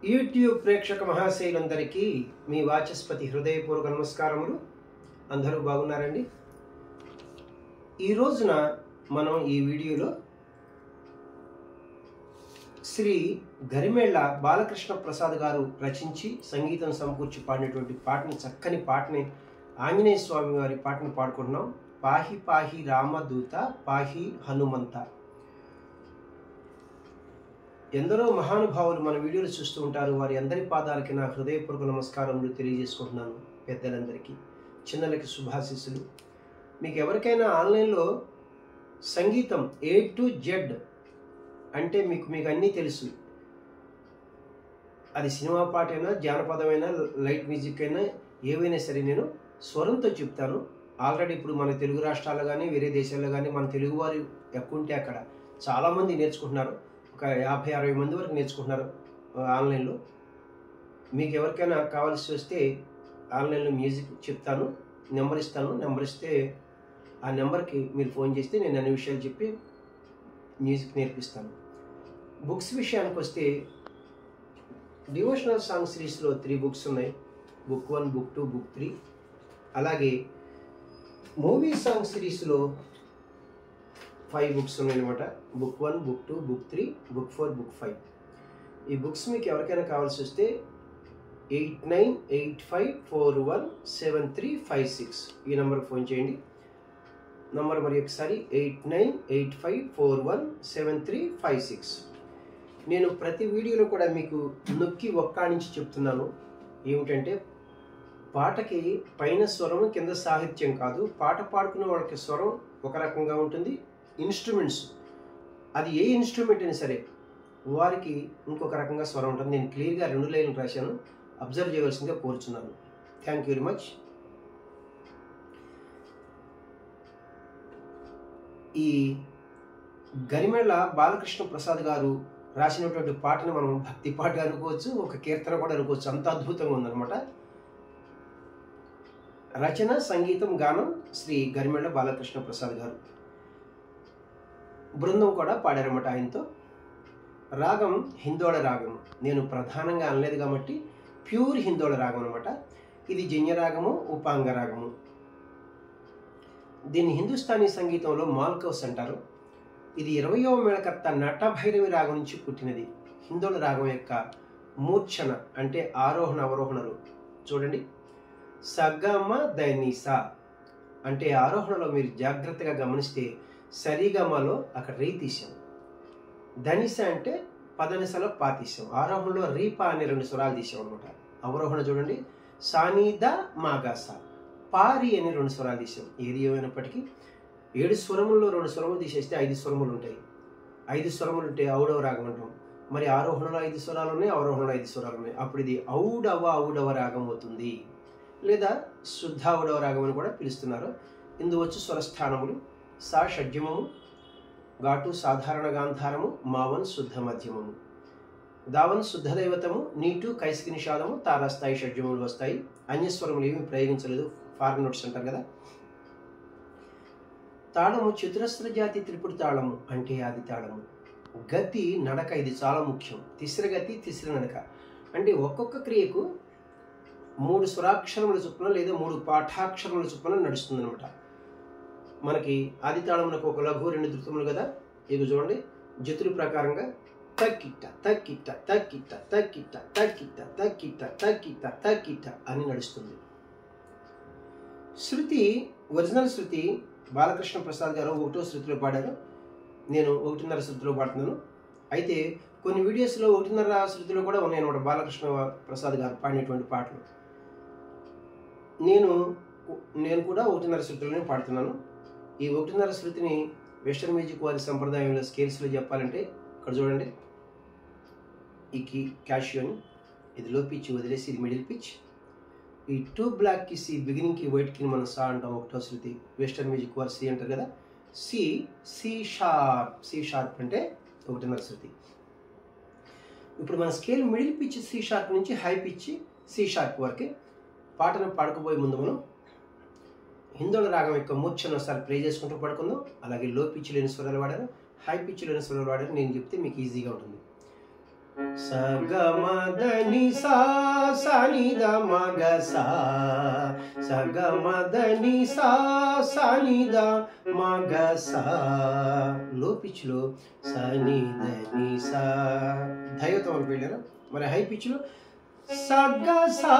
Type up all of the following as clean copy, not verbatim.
YouTube ప్రేక్షక మహాశైలందరికీ మీ వాచస్పతి హృదయపూర్వక నమస్కారములు. అందరూ బాగున్నారండి? ఈ రోజున మనం ఈ వీడియోలో శ్రీ గరిమెళ్ళ బాలకృష్ణ ప్రసాద్ గారు రచించి సంగీతం సమకూర్చి పాడినటువంటి చక్కని పాటని ఆంజనేయ స్వామి వారి పాటను పాడుకుంటున్నాం. పాహి పాహి రామదూత పాహి హనుమంత. ఎందరో మహానుభావులు మన వీడియోలు చూస్తూ ఉంటారు. వారి అందరి పాదాలకి నా హృదయపూర్వక నమస్కారములు తెలియజేసుకుంటున్నాను. పెద్దలందరికీ, చిన్నలకి శుభాశీస్సులు. మీకు ఎవరికైనా ఆన్లైన్లో సంగీతం A to Z అంటే మీకు అన్నీ తెలుసు. అది సినిమా పాట అయినా, జానపదమైనా, లైట్ మ్యూజిక్ అయినా, ఏవైనా సరే నేను స్వరంతో చెప్తాను. ఆల్రెడీ ఇప్పుడు మన తెలుగు రాష్ట్రాల్లో కానీ వేరే దేశాల్లో కానీ మన తెలుగువారు ఎక్కువ ఉంటే అక్కడ చాలామంది నేర్చుకుంటున్నారు. ఒక 50-60 మంది వరకు నేర్చుకుంటున్నారు ఆన్లైన్లో. మీకు ఎవరికైనా కావాల్సి వస్తే ఆన్లైన్లో మ్యూజిక్ చెప్తాను, నెంబర్ ఇస్తాను. నెంబర్ ఇస్తే ఆ నెంబర్కి మీరు ఫోన్ చేస్తే నేను అన్ని విషయాలు చెప్పి మ్యూజిక్ నేర్పిస్తాను. బుక్స్ విషయానికి వస్తే డివోషనల్ సాంగ్ సిరీస్లో 3 బుక్స్ ఉన్నాయి. Book 1, book 2, book 3. అలాగే మూవీ సాంగ్ సిరీస్లో 5 బుక్స్ ఉన్నాయన్నమాట. Book 1, book 2, book 3, book 4, book 5. ఈ బుక్స్ మీకు ఎవరికైనా కావాల్సి వస్తే 8985417356 ఈ నెంబర్కి ఫోన్ చేయండి. నంబర్ మరి ఒకసారి 8985417356. నేను ప్రతి వీడియోలో కూడా మీకు నొక్కి ఒక్కానించి చెప్తున్నాను. ఏమిటంటే పాటకి పైన స్వరం కింద సాహిత్యం కాదు. పాట పాడుకునే వాళ్ళకి స్వరం ఒక రకంగా ఉంటుంది. ఇన్స్ట్రుమెంట్స్, అది ఏ ఇన్స్ట్రుమెంట్ అయినా సరే వారికి ఇంకొక రకంగా స్వరం ఉంటుంది. నేను క్లియర్గా 2 లైన్లు రాశాను, అబ్జర్వ్ చేయవలసిందిగా కోరుచున్నాను. Thank you very much. ఈ గరిమెళ్ళ బాలకృష్ణ ప్రసాద్ గారు రాసినటువంటి పాటను మనం భక్తి పాట అనుకోవచ్చు, ఒక కీర్తన కూడా అనుకోవచ్చు. అంత అద్భుతంగా ఉందన్నమాట. రచన, సంగీతం, గానం శ్రీ గరిమెళ్ళ బాలకృష్ణ ప్రసాద్ గారు. బృందం కూడా పాడారన్నమాట ఆయనతో. రాగం హిందోళ రాగం. నేను ప్రధానంగా అనలేదు కాబట్టి ప్యూర్ హిందోళ రాగం అనమాట. ఇది జన్య రాగము, ఉపాంగ రాగము. దీన్ని హిందుస్థానీ సంగీతంలో మాల్కౌస్ అంటారు. ఇది 20వ మేళకర్త నటభైరవి రాగం నుంచి పుట్టినది. హిందోళ రాగం యొక్క మూర్ఛన అంటే ఆరోహణ అవరోహణలు చూడండి. సగమ ధనిసా అంటే ఆరోహణలో మీరు జాగ్రత్తగా గమనిస్తే సరిగమలో అక్కడ రీ తీసాం, ధనిస అంటే పదనిసలో పా తీసాం, ఆరోహణలో రీపా అనే 2 స్వరాలు తీసాం అనమాట. అవరోహణ చూడండి, సానీద మాగాస, పారి అనే 2 స్వరాలు తీసాం. ఏది ఏమైనప్పటికీ 7 స్వరముల్లో 2 స్వరములు తీసేస్తే 5 స్వరములు ఉంటాయి. 5 స్వరములు ఉంటే ఔడవ రాగం అంటాం. మరి ఆరోహణలో 5 స్వరాలు ఉన్నాయి, అవరోహణలో 5 స్వరాలు ఉన్నాయి. అప్పుడు ఇది ఔడవ రాగం అవుతుంది, లేదా శుద్ధ ఔడవ రాగం అని కూడా పిలుస్తున్నారు. ఇందువచ్చు స్వరస్థానములు: సా షడ్జమము, ఘాటు సాధారణ గాంధారము, మావన్ శుద్ధ మధ్యమము, దావన్ శుద్ధ దైవతము, నీటు కైసికి నిషాదము, తారాస్థాయి షడ్జములు వస్తాయి. అన్యస్వరములు ఏమి ప్రయోగించలేదు, ఫారెన్ నోట్స్ అంటారు కదా. తాళము చతురస్ర జాతి త్రిపుడు తాళము అంటే ఆది తాళము. గతి నడక, ఇది చాలా ముఖ్యం. తిస్ర గతి, తిస్ర నడక అంటే ఒక్కొక్క క్రియకు 3 స్వరాక్షరముల చొప్పున లేదా 3 పాఠాక్షరముల చొప్పున నడుస్తుంది అనమాట. మనకి ఆది తాళమునకు ఒక లఘు, 2 ధృతములు కదా. ఇవి చూడండి, జతుల ప్రకారంగా తక్కిట్ట తక్కిట్ట తక్కిట్ట తక్కిట్ట తక్కిట్ట తక్కిట్ట తక్కిట్ట తక్కిట్ట అని నడుస్తుంది. శృతి, ఒరిజినల్ శృతి బాలకృష్ణ ప్రసాద్ గారు 1వ శృతిలో పాడారు. నేను 1.5 శృతిలో పాడుతున్నాను. అయితే కొన్ని వీడియోస్లో 1.5 శృతిలో కూడా ఉన్నాయన్నమాట బాలకృష్ణ ప్రసాద్ గారు పాడినటువంటి పాటలు. నేను కూడా 1.5 శృతిలోనే పాడుతున్నాను. ఈ 1.5 శృతిని వెస్టర్న్ మ్యూజిక్ వారి సంప్రదాయంలో స్కేల్స్లో చెప్పాలంటే ఇక్కడ చూడండి, ఈ క్యాషియోని, ఇది లో పిచ్ వదిలేసి ఇది మిడిల్ పిచ్. ఈ 2 బ్లాక్కి సి, బిగినింగ్కి వైట్కి మనం సా అంటాం. 1వ శృతి వెస్టర్న్ మ్యూజిక్ వారు సి అంటారు కదా. సి షార్ప్ అంటే 1.5 శృతి. ఇప్పుడు మన scale middle pitch C sharp నుంచి హై పిచ్ సి షార్ప్ వరకే. పాటను పాడుకోబోయే ముందు మనం హిందోళ రాగం యొక్క మూర్ఛను ఒకసారి ప్లే చేసుకుంటూ పడుకుందాం. అలాగే లో పిచ్ లేని స్వరాలు వాడారు, హై పిచ్ లేని స్వరాలు వాడారు. నేను చెప్తే మీకు ఈజీగా ఉంటుంది. సగమదని సా సనిద మగ సా సగమదని సా సనిద మగ సా లో పిచ్లో సనిదని సా ధైర్యంతో వరకు వెళ్ళారు. మరి హై పిచ్లో సగ సా.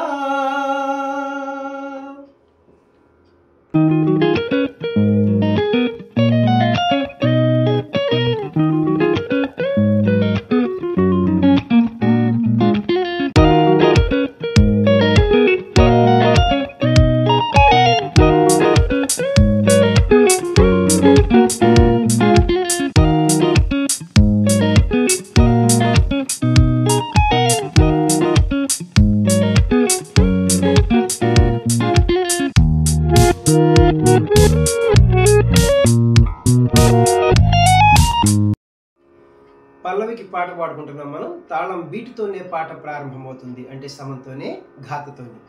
పల్లవికి పాట పాడుకుంటున్నాం మనం. తాళం బీటుతోనే పాట ప్రారంభమవుతుంది, అంటే సమంతోనే ఘాతతోనే.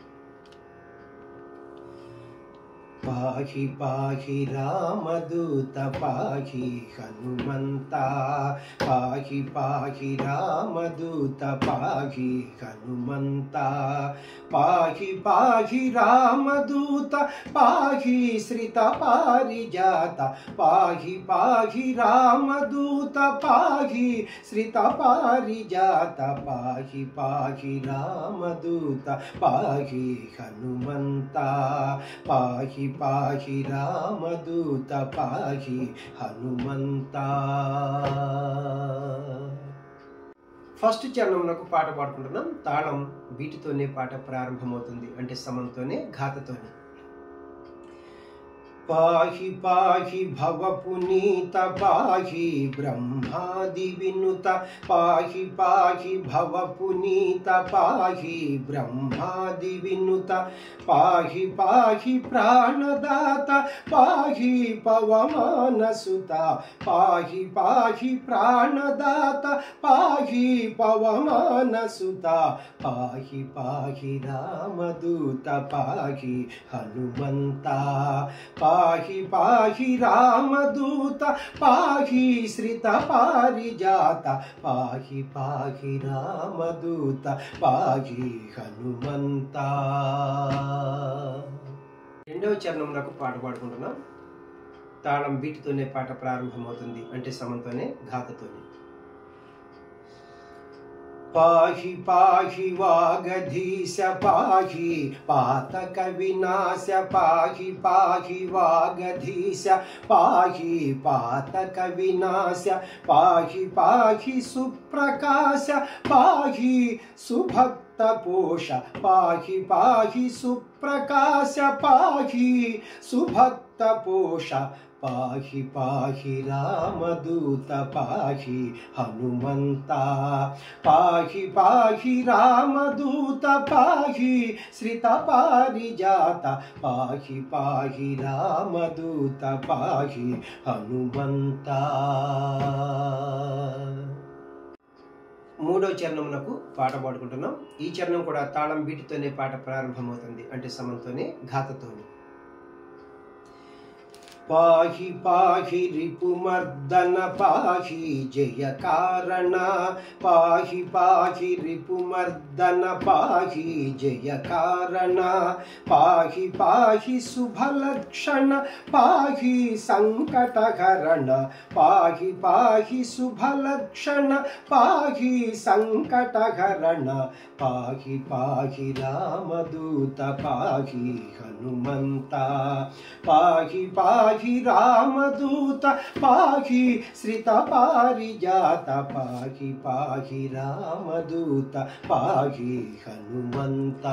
పాహి పాహి రామదూత పాహి హనుమంత, పాహి పాహి రామదూత పాహి హనుమంత, పాహి పాహి రామదూత పాహి శ్రిత పారిజాత, పాహి పాహి రామదూత పాహి శ్రిత పారిజాత, పాహి పాహి రామదూత పాహి హనుమంత, పాహి పాహి రామదూత పాహి హనుమంత. ఫస్ట్ చరణంలోకి పాట పాడుకుంటున్నాం. తాళం బీటుతోనే పాట ప్రారంభమవుతుంది, అంటే సమంతోనే ఘాతతోనే. పాహి పాహి భవ పునీత పాహి బ్రహ్మాది వినుత, పాహి పాహి భవ పునీత పాహి బ్రహ్మాది వినుత, పాహి పాహి ప్రాణదాత పాహి పవమానసుత, పాహి పాహి ప్రాణదాత పాహి పవమానసుత, పాహి పాహి రామదూత పాహి హనుమంత, పాహి పాహి రామదూత పాహి శ్రిత పారిజాత, పాహి పాహి రామదూత పాహి హనుమంత. రెండవ చరణంలో పాట పాడుకుంటున్నాం. తాళం బీటుతోనే పాట ప్రారంభమవుతుంది, అంటే సమంతోనే ఘాతతోనే. పాహి పాహి వాగధీశ పాహి పాతక వినాశ, పాహి పాహి వాగధీశ పాహి పాతక వినాశ, పాహి పాహి సుప్రకాశ పాహి సుభక్త పోష, పాహి పాహి సుప్రకాశ పాహి సుభక్త పోష, పాహి పాహి రామదూత పాహి హనుమంత, పాహి పాహి రామదూత పాహి శ్రిత పారిజాత, పాహి పాహి రామదూత పాహి హనుమంత. మూడో చరణంలో పాట పాడుకుంటున్నాం. ఈ చరణం కూడా తాళం బీటుతోనే పాట ప్రారంభమవుతుంది, అంటే సమంతోనే ఘాతతోనే. పాహి పాహి రిపుమర్దన పాహి జయ కారణ, పాహి పాహి రిపుమర్దన పాహి జయ కారణ, పాహి పాహి శుభలక్షణ పాహి సంకటహరణ, పాహి పాహి శుభలక్షణ పాహి సంకటహరణ, పాహి పాహి రామదూత పాహి హనుమంత, పాహి పాహి రామదూత పాహి శ్రిత పారిజాత, పాహి పాహి రామదూత పాహి హనుమంత.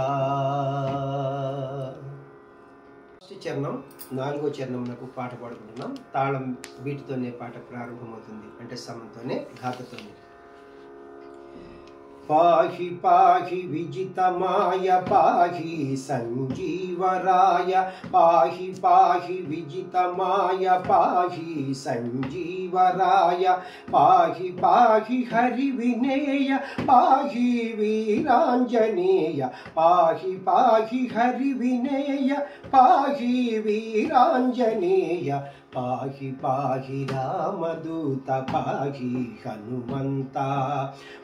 చరణం నాలుగో చరణంలో పాట పాడుకుంటున్నాం. తాళం బీటుతోనే పాట ప్రారంభమవుతుంది, అంటే సమంతోనే ఘాతతోనే. పాహి పాహి విజితమాయ పాహి సంజీవరాయ, పాహి పాహి విజితమాయ పాహి సంజీవరాయ, పాహి పాహి హరి వినేయ పాహి వీరాంజనేయ, పాహి పాహి హరి వినేయ పాహి వీరాంజనేయ, పాహి పాహి రామదూత పాహి హనుమంత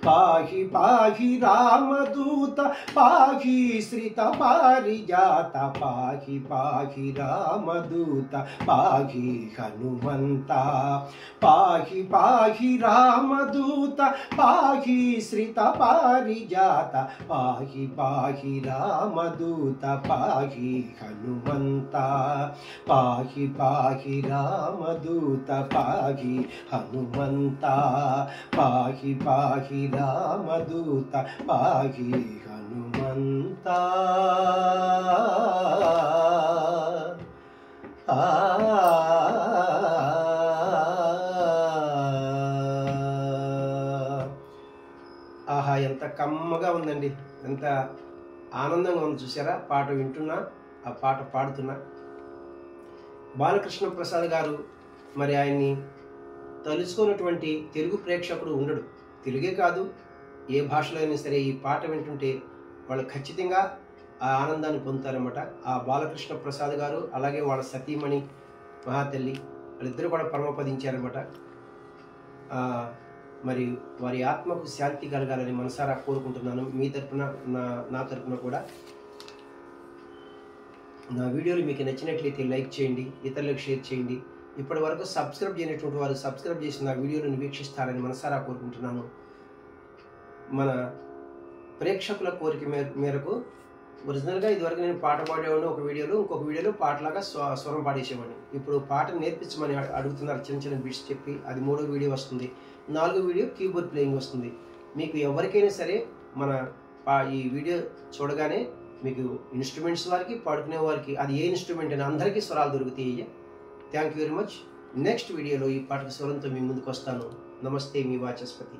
పాహి పాహి రామదూత పాహి శ్రిత పారిజాత పాహి పాహి రామదూత పాహి హనుమంత పాహి పాహి రామదూత పాహి శ్రిత పారిజాత పాహి పాహి రామదూత పాహి హనుమంత పాహి పాహి రామదూత పాహి హనుమంత పాహి పాహి రామదూత పాహి హనుమంత ఆహా, ఎంత కమ్మగా ఉందండి, ఎంత ఆనందంగా ఉంది చూసారా. పాట వింటున్నా, ఆ పాట పాడుతున్నా. బాలకృష్ణ ప్రసాద్ గారు మరి ఆయన్ని తలుచుకున్నటువంటి తెలుగు ప్రేక్షకుడు ఉండడు. తెలుగే కాదు, ఏ భాషలో అయినా సరే ఈ పాట వింటుంటే వాళ్ళు ఖచ్చితంగా ఆ ఆనందాన్ని పొందుతారన్నమాట. ఆ బాలకృష్ణ ప్రసాద్ గారు అలాగే వాళ్ళ సతీమణి మహాతల్లి వాళ్ళిద్దరూ కూడా పరమపదించారన్నమాట. మరి వారి ఆత్మకు శాంతి కలగాలని మనసారా కోరుకుంటున్నాను. మీ తరపున నా తరపున కూడా. నా వీడియోలు మీకు నచ్చినట్లయితే లైక్ చేయండి, ఇతరులకు షేర్ చేయండి. ఇప్పటి వరకు సబ్స్క్రైబ్ చేయనటువంటి వారు సబ్స్క్రైబ్ చేసి నా వీడియోలను వీక్షిస్తారని మనసారా కోరుకుంటున్నాను. మన ప్రేక్షకుల కోరిక మేరకు ఒరిజినల్గా ఇదివరకు నేను పాట పాడేవాడిని ఒక వీడియోలో, ఇంకొక వీడియోలో పాటలాగా స్వరం పాడేసేవాడిని. ఇప్పుడు పాట నేర్పించమని అడుగుతున్నారు, చిన్న చిన్న బిట్స్ చెప్పి. అది 3వ వీడియో వస్తుంది. 4వ వీడియో కీబోర్డ్ ప్లేయింగ్ వస్తుంది. మీకు ఎవరికైనా సరే మన ఈ వీడియో చూడగానే మీకు ఇన్స్ట్రుమెంట్స్ వారికి, పాడుకునే వారికి, అది ఏ ఇన్స్ట్రుమెంట్ అయినా అందరికీ స్వరాలు దొరుకుతాయి. Thank you very much. Next వీడియోలో ఈ పాటకు స్వరంతో మీ ముందుకు వస్తాను. నమస్తే, మీ వాచస్పతి.